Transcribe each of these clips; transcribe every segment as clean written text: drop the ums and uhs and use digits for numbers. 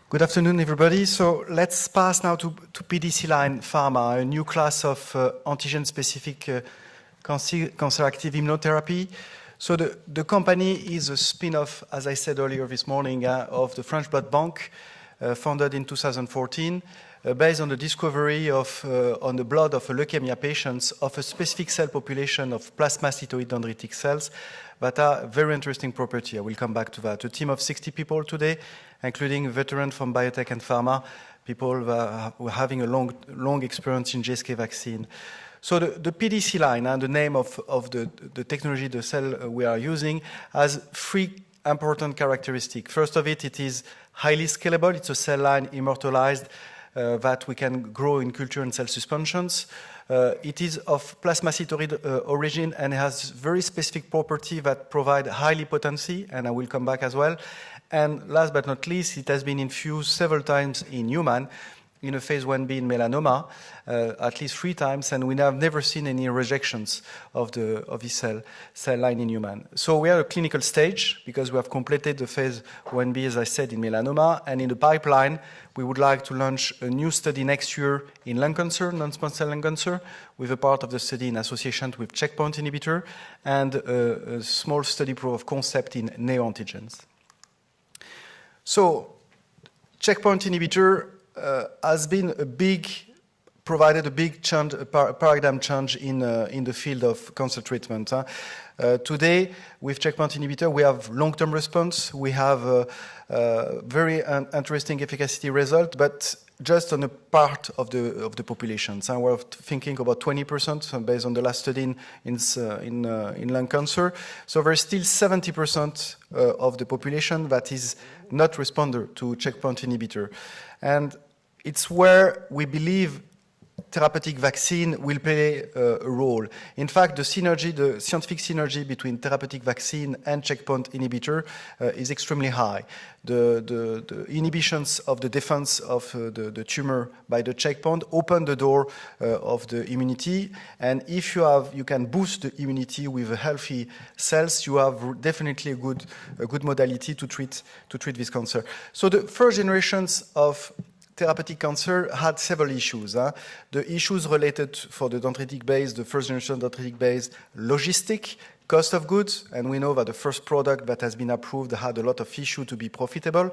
Good afternoon, everybody. So let's pass now to PDC line Pharma, a new class of antigen-specific cancer-active immunotherapy. So the company is a spin-off, as I said earlier this morning, of the French Blood Bank, founded in 2014, based on the discovery of, on the blood of leukemia patients, of a specific cell population of plasmacytoid dendritic cells that are very interesting property. I will come back to that. A team of 60 people today, including veterans from biotech and pharma, people who are having a long experience in GSK vaccine. So the PDC line, and the name of the technology, the cell we are using, has three important characteristics. First of it is highly scalable. It's a cell line immortalized that we can grow in culture and cell suspensions. It is of plasmacytoid origin and has very specific property that provide highly potency, and I will come back as well. And last but not least, it has been infused several times in human, in a phase 1b in melanoma, at least 3 times, and we have never seen any rejections of this cell line in human. So we are at a clinical stage because we have completed the phase 1b, as I said, in melanoma, and in the pipeline, we would like to launch a new study next year in lung cancer, non-small cell lung cancer, with a part of the study in association with checkpoint inhibitor, and a small study proof of concept in neoantigens. So, checkpoint inhibitor has been provided a big change, a paradigm change in the field of cancer treatment. Today, with checkpoint inhibitor, we have long-term response. We have very interesting efficacy result, but just on a part of the population. So we're thinking about 20% based on the last study in lung cancer. So there's still 70% of the population that is not responder to checkpoint inhibitor. And it's where we believe therapeutic vaccine will play a role. In fact, the scientific synergy between therapeutic vaccine and checkpoint inhibitor is extremely high. The inhibitions of the defense of the tumor by the checkpoint open the door of the immunity, and if you can boost the immunity with healthy cells, you have definitely a good modality to treat this cancer. So the first generations of therapeutic cancer had several issues. The issues related for the dendritic-based, the first generation dendritic-based, logistic, cost of goods, and we know that the first product that has been approved had a lot of issue to be profitable.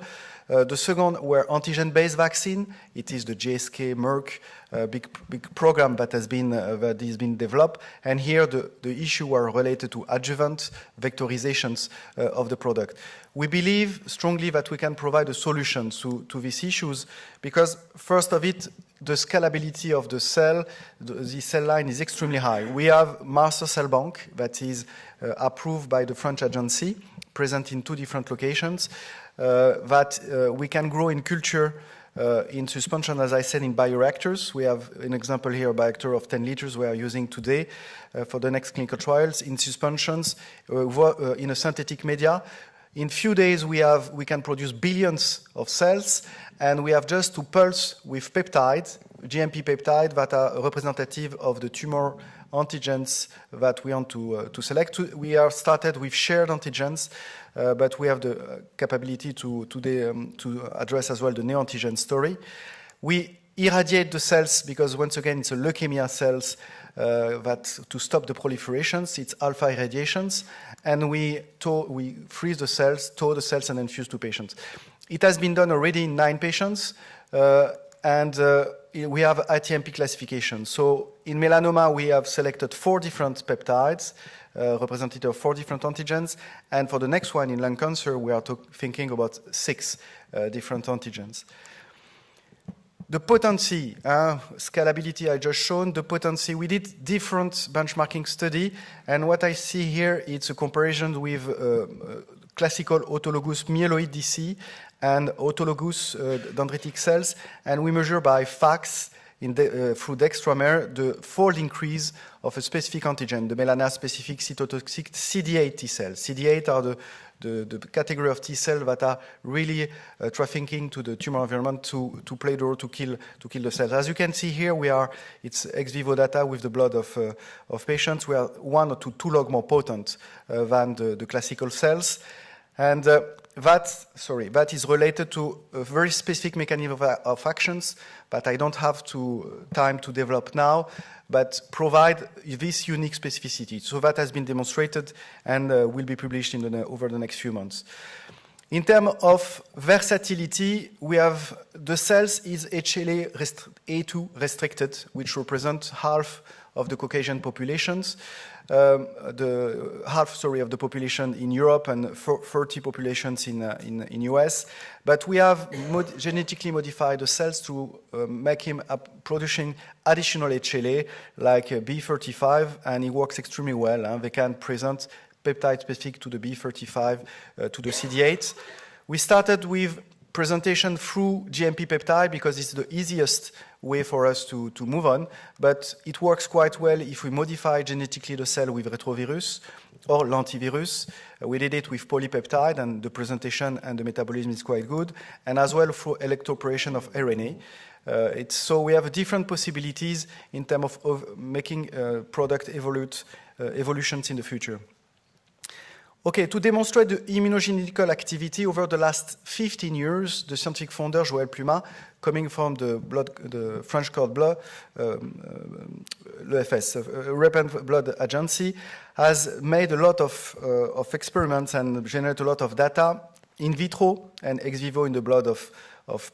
The second were antigen-based vaccine. It is the GSK Merck big program that has been developed, and here the issue were related to adjuvant vectorizations of the product. We believe strongly that we can provide a solution to these issues because first of it, the scalability of the cell, the cell line is extremely high. We have master cell bank that is approved by the French agency, present in 2 different locations, that we can grow in culture in suspension, as I said, in bioreactors. We have an example here, a bioreactor of 10 liters we are using today for the next clinical trials in suspensions in a synthetic media. In few days, we can produce billions of cells, and we have just to pulse with peptides, GMP peptides, that are representative of the tumor antigens that we want to select. We are started with shared antigens, but we have the capability to address as well the neoantigen story. We irradiate the cells because, once again, it's a leukemia cells that to stop the proliferations, it's alpha irradiations, and we freeze the cells, thaw the cells, and infuse to patients. It has been done already in 9 patients, and we have ITMP classification. So in melanoma, we have selected 4 different peptides, representative of 4 different antigens, and for the next one in lung cancer, we are thinking about 6 different antigens. The potency, scalability I just shown, the potency, we did different benchmarking study, and what I see here, it's a comparison with classical autologous myeloid DC and autologous dendritic cells, and we measure by FACS through dextramer the fold increase of a specific antigen, the melana-specific cytotoxic CD8 T cells. CD8 are the category of T cells that are really trafficking to the tumor environment to play the role to kill the cells. As you can see here, it's ex vivo data with the blood of patients. We are 1 or 2 log more potent than the classical cells. And that is related to a very specific mechanism of actions that I don't have time to develop now, but provide this unique specificity. So that has been demonstrated and will be published over the next few months. In terms of versatility, we have the cells is HLA A2 restricted, which represent half of the Caucasian populations, of the population in Europe and 30 populations in US. But we have genetically modified the cells to make him producing additional HLA like B35, and it works extremely well. They can present peptide specific to the B35, to the CD8. We started with presentation through GMP peptide because it's the easiest way for us to move on, but it works quite well if we modify genetically the cell with retrovirus or lentivirus. We did it with polypeptide, and the presentation and the metabolism is quite good, and as well through electroporation of RNA. So we have different possibilities in terms of making product evolutions in the future. Okay, to demonstrate the immunogenical activity over the last 15 years, the scientific founder, Joël Plumat, coming from the French cord blood, l'EFS, European Blood Agency, has made a lot of experiments and generated a lot of data in vitro and ex vivo in the blood of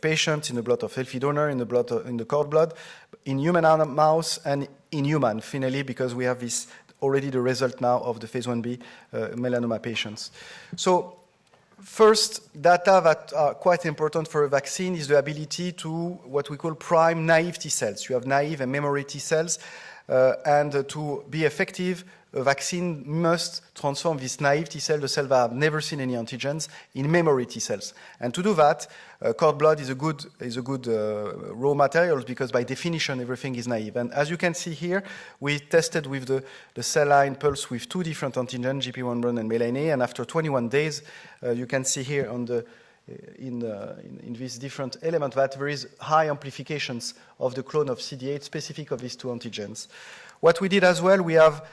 patients, in the blood of healthy donor, in the cord blood, in human mouse and in human, finally, because we have this already the result now of the phase 1b melanoma patients. So first, data that are quite important for a vaccine is the ability to what we call prime naive T cells. You have naive and memory T cells, and to be effective, a vaccine must transform this naive T cell, the cell that have never seen any antigens, in memory T cells. And to do that, cord blood is a good raw material because by definition everything is naive. And as you can see here, we tested with the cell line pulse with two different antigens, GP1 and melan A, and after 21 days, you can see here on in this different element that there is high amplifications of the clone of CD8 specific of these two antigens. What we did as well, we have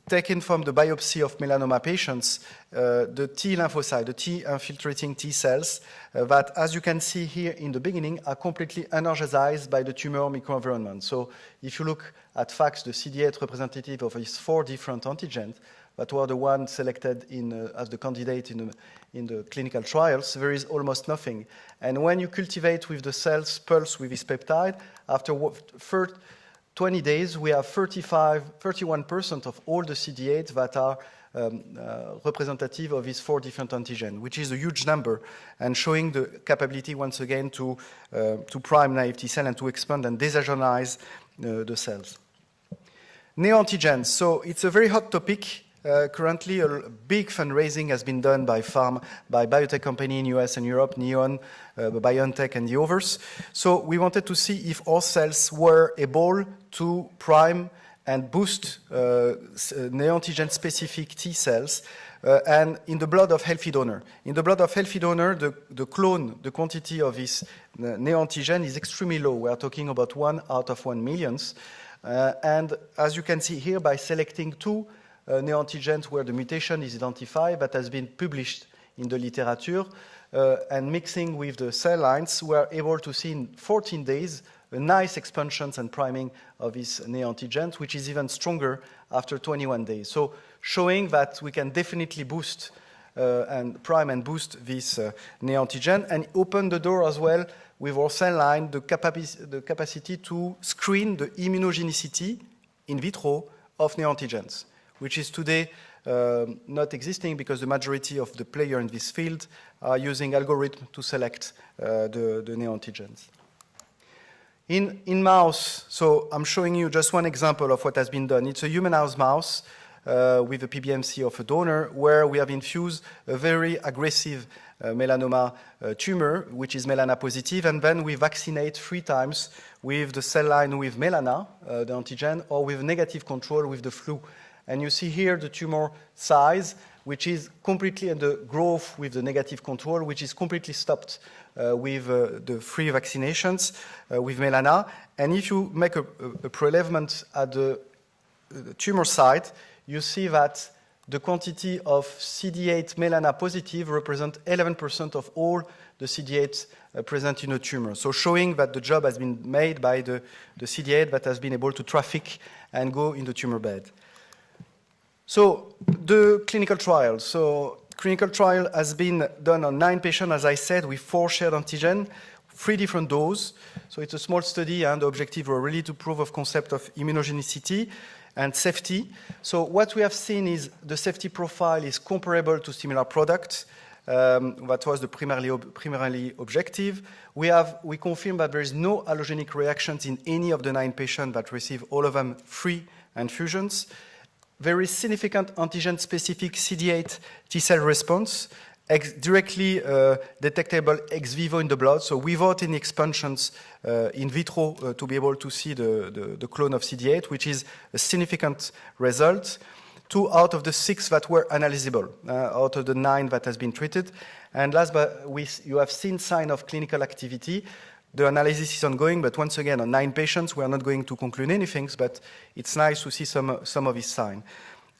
taken from the biopsy of melanoma patients the T lymphocyte, the T infiltrating T cells that, as you can see here in the beginning, are completely energized by the tumor microenvironment. So if you look at FACS, the CD8 representative of these four different antigens that were the ones selected as the candidate in the clinical trials, there is almost nothing. And when you cultivate with the cells pulse with this peptide, after 20 days, we have 31% of all the CD8 that are representative of these four different antigens, which is a huge number, and showing the capability, once again, to prime naive T cell and to expand and desagonize the cells. Neoantigens. So it's a very hot topic. Currently, a big fundraising has been done by Pharma, by biotech company in US and Europe, Neon, BioNTech, and the others. So we wanted to see if our cells were able to prime and boost neoantigen-specific T cells and in the blood of healthy donor. In the blood of healthy donor, the quantity of this neoantigen is extremely low. We are talking about 1 out of 1 million. And as you can see here, by selecting two neoantigens where the mutation is identified, that has been published in the literature, and mixing with the cell lines, we are able to see in 14 days a nice expansions and priming of these neoantigens, which is even stronger after 21 days. So showing that we can definitely boost and prime and boost this neoantigen, and open the door as well with our cell line, the capacity to screen the immunogenicity in vitro of neoantigens, which is today not existing because the majority of the players in this field are using algorithms to select the neoantigens. In mouse, so I'm showing you just one example of what has been done. It's a humanized mouse with a PBMC of a donor where we have infused a very aggressive melanoma tumor, which is melana positive, and then we vaccinate 3 times with the cell line with melana, the antigen, or with negative control with the flu. And you see here the tumor size, which is completely in the growth with the negative control, which is completely stopped with the 3 vaccinations with melana. And if you make a prelevement at the tumor site, you see that the quantity of CD8 melana positive represent 11% of all the CD8 present in a tumor. So showing that the job has been made by the CD8 that has been able to traffic and go in the tumor bed. So the clinical trial. So clinical trial has been done on 9 patients, as I said, with 4 shared antigen, 3 different doses. So it's a small study, and the objective were really to prove of concept of immunogenicity and safety. So what we have seen is the safety profile is comparable to similar products. That was the primarily objective. We confirm that there is no allogenic reactions in any of the 9 patients that receive all of them 3 infusions. Very significant antigen-specific CD8 T-cell response, directly detectable ex vivo in the blood, so without any expansions in vitro to be able to see the clone of CD8, which is a significant result. 2 out of the 6 that were analyzable, out of the 9 that has been treated. And last, but you have seen sign of clinical activity. The analysis is ongoing, but once again, on 9 patients, we are not going to conclude anything, but it's nice to see some of these signs.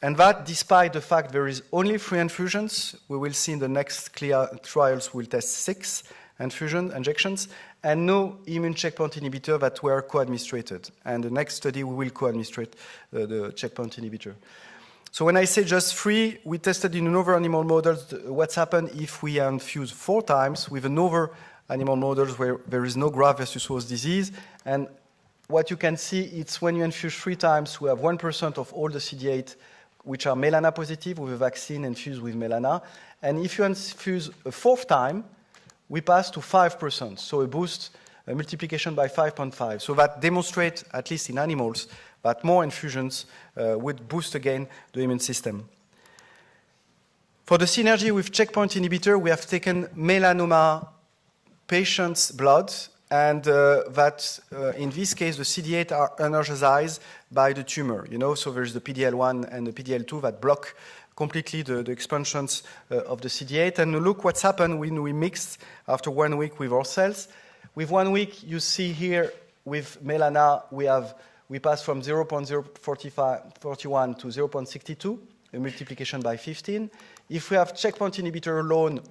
And that, despite the fact there is only 3 infusions, we will see in the next clear trials we'll test 6 injections, and no immune checkpoint inhibitor that were co-administrated. And the next study, we will co-administrate the checkpoint inhibitor. So when I say just 3, we tested in another animal models what's happened if we infuse 4 times with another animal models where there is no graft versus host disease. And what you can see, it's when you infuse 3 times, we have 1% of all the CD8 which are melana positive with a vaccine infused with melana. And if you infuse a 4th time, we pass to 5%. So a boost, a multiplication by 5.5. So that demonstrates, at least in animals, that more infusions would boost again the immune system. For the synergy with checkpoint inhibitor, we have taken melanoma patients' blood, and that in this case, the CD8 are energized by the tumor. So there's the PDL1 and the PDL2 that block completely the expansions of the CD8. And look what's happened when we mixed after 1 week with our cells. With 1 week, you see here with melana, we pass from 0.041 to 0.62, a multiplication by 15. If we have checkpoint inhibitor alone,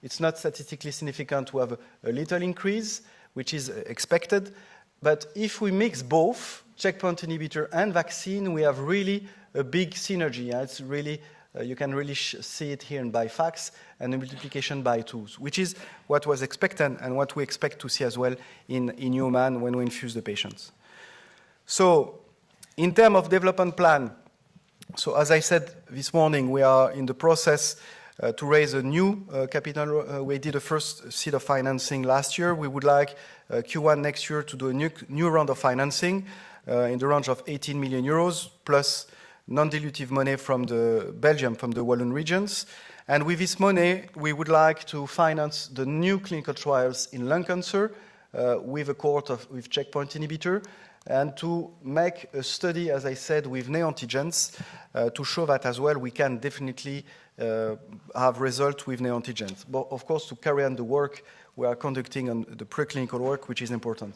it's not statistically significant. We have a little increase, which is expected. But if we mix both checkpoint inhibitor and vaccine, we have really a big synergy. It's really, you can really see it here in BIFAX, and a multiplication by 2, which is what was expected and what we expect to see as well in human when we infuse the patients. So in terms of development plan, so as I said this morning, we are in the process to raise a new capital. We did the first seed of financing last year. We would like Q1 next year to do a new round of financing in the range of 18 million euros, plus non-dilutive money from the Belgium, from the Walloon regions. And with this money, we would like to finance the new clinical trials in lung cancer with a cohort with checkpoint inhibitor, and to make a study, as I said, with neoantigens to show that as well we can definitely have results with neoantigens. But of course, to carry on the work we are conducting on the preclinical work, which is important.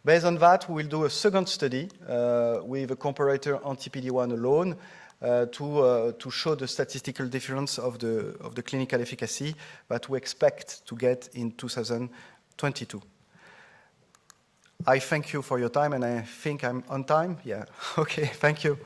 Based on that, we will do a second study with a comparator anti-PD-1 alone to show the statistical difference of the clinical efficacy that we expect to get in 2022. I thank you for your time, and I think I'm on time. Yeah. Okay. Thank you.